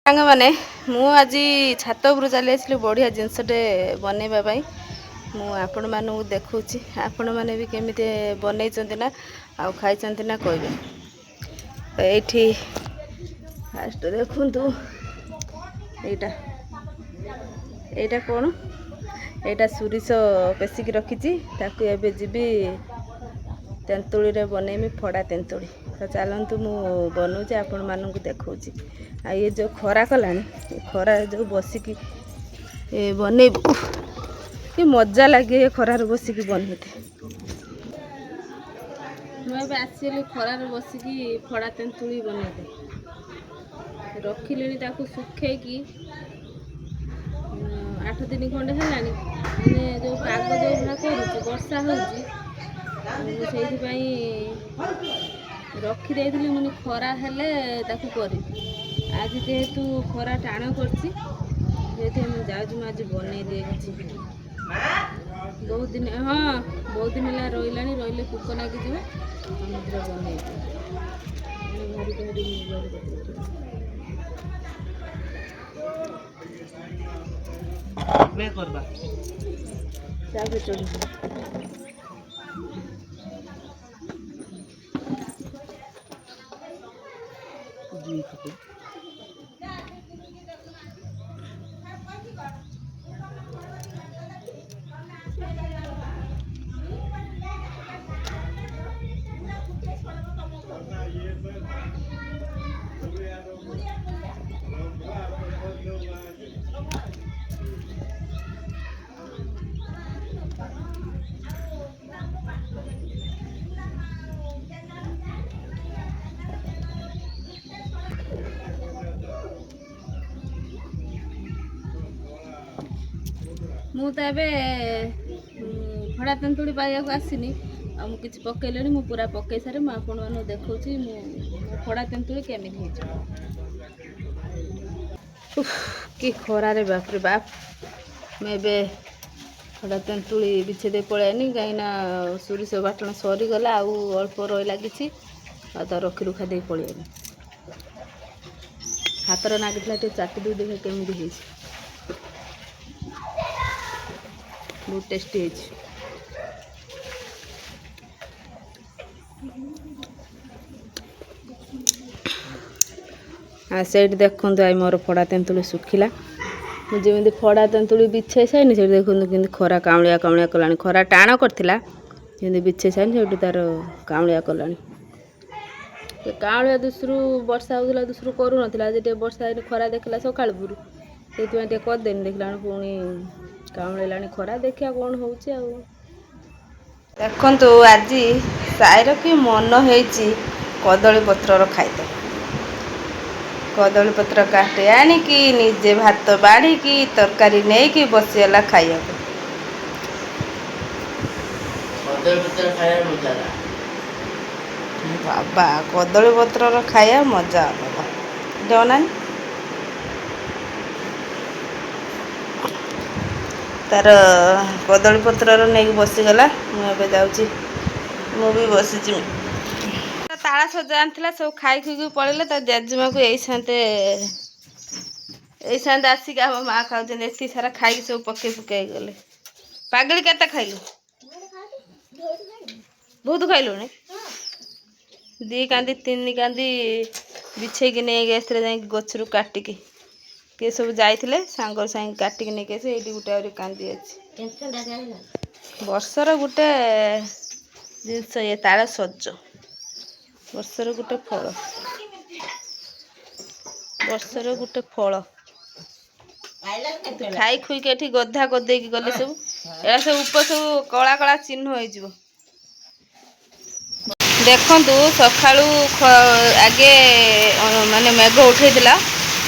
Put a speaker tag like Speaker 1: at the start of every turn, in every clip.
Speaker 1: सांग मैंने मु आज छात उपर चली आसली बढ़िया जिनसटे बनइबा मु आपण मानू देखूँ आपण मैंने भी केमी बनई ना आउ खाई ना कहबे ये फास्ट देखु यहाँ कौन यहाँ सोरिष पेसिक रखी एबे जीवी तेंतुली रे बनइमी फड़ा तेंतुली तो चलतु मु बनाऊँच आपण मानू देखा आ ये जो खरा कलानी खरा जो बसिकी बनइबू कि मजा लगे ये खरार बसिकी बनइते मुझे आसली खरार बसिकी फड़ा तेंतुली बनइते रखिले सुखे कि 8 दिन खंडे है मैंने जो पाग जो भाग कर वर्षा हो रखी मुझे खरा हेले करी आज जेहेतु खरा टाण कर आज बनई दिए बहुत दिन हाँ बहुत दिन है रहा रही पोक लगे बनई मु तो फड़ा तेंतुड़ी पाइबा आसनी कि पकईले मु पूरा पकई सारे मुझे देखा फड़ा तेंतुड़ी केमी कि खरार बाप रे बाप मुझे फड़ा तेंतुड़ी बिछे दे पलैनी कहीं सोरिष बाटण सरीगला आउ अल्प रहा कि रखी रुखा दे पलैनी हाथ नागी चाटी दे देखे केमी बहुत टेस्टी है से देखु आई मोर फड़ा तेंतुली सुखिला मुझे फड़ा तेंतुली बिछे साइनि से देखो कि खरा कामलिया कामलिया कला खरा टाण करथिला जमी बिछे साइनि से तार कामलिया कला कामलिया दुसरू वर्षा होता दुसरू करू ना आज वर्षा खरा देखला सका पुरु से करदेनि देखला पुणी कामला खरा देखिया कौन हो देखु आज साईर कि मन हो कदली पत्र खाईदे कदली पत्र काटे आणिकी निजे भात बाढ़ी तरकारी नहीं कि बसीगला खाइया बाबा कदली पत्र खाया मजा अलग देना तार कदली पत्र नहीं बसीगला मुझे जाऊँगी मु भी बसी ताला सजा आनी सब खाई खुई पड़े जेजेमा को यही साते आसिक आम माँ खाऊन एति सारा खाई सब पकई पुकई गले पागली केते खाइलु बहुत खाइलु दी कांदी 3 कांदी बिछे नहीं गए गचरू काटिकी किए सब जाइए सांगर साई काटिकी नहीं गए ये गोटे कांदी अच्छी वर्षर गोटे जिनस ये तार सज वर्षर गोटे फल वर्षर गोटे फल खाई खुई के गधा गदे गले सब ए सब ऊपर सब कला कला चिन्ह हो देखु सका आगे माने मेघ उठेला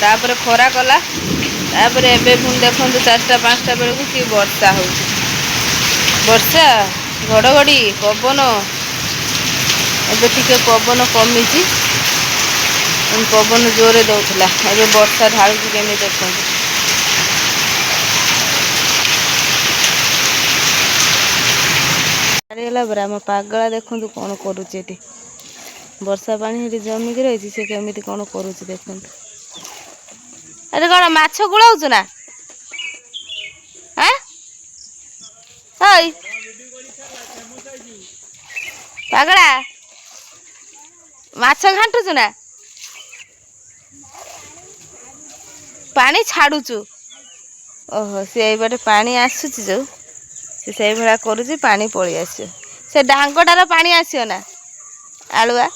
Speaker 1: तापर खरा कला तापर एबे पुणी देखु 4टा 5टा बेलू कि वर्षा हो वर्षा घड़घड़ी पवन एबे टिके पवन कमी पवन जोरे दौला एबे वर्षा ढालू केमी देखते बरा मो पागला देखु कौन करुचे वर्षा पानी जमिकी रही से केमी कौन करुचे देखु ଆରେ କ'ଣ ମାଛ ଗୁଳାଉଛୁ ନା? ଓଇ ପାଗଳା ମାଛ ଘାଣ୍ଟୁଛୁ ନା? ପାଣି ଛାଡ଼ୁଛୁ? ଓହୋ, ସେ ଏଇବାଟେ ପାଣି ଆସୁଛି ଯେଉଁ ସେ ସେଇଭଳିଆ କରୁଛି, ପାଣି ପଳେଇ ଆସିବ। ସେ ଡାଙ୍ଗଟାର ପାଣି ଆସିବ ନା ଆଳୁଆ?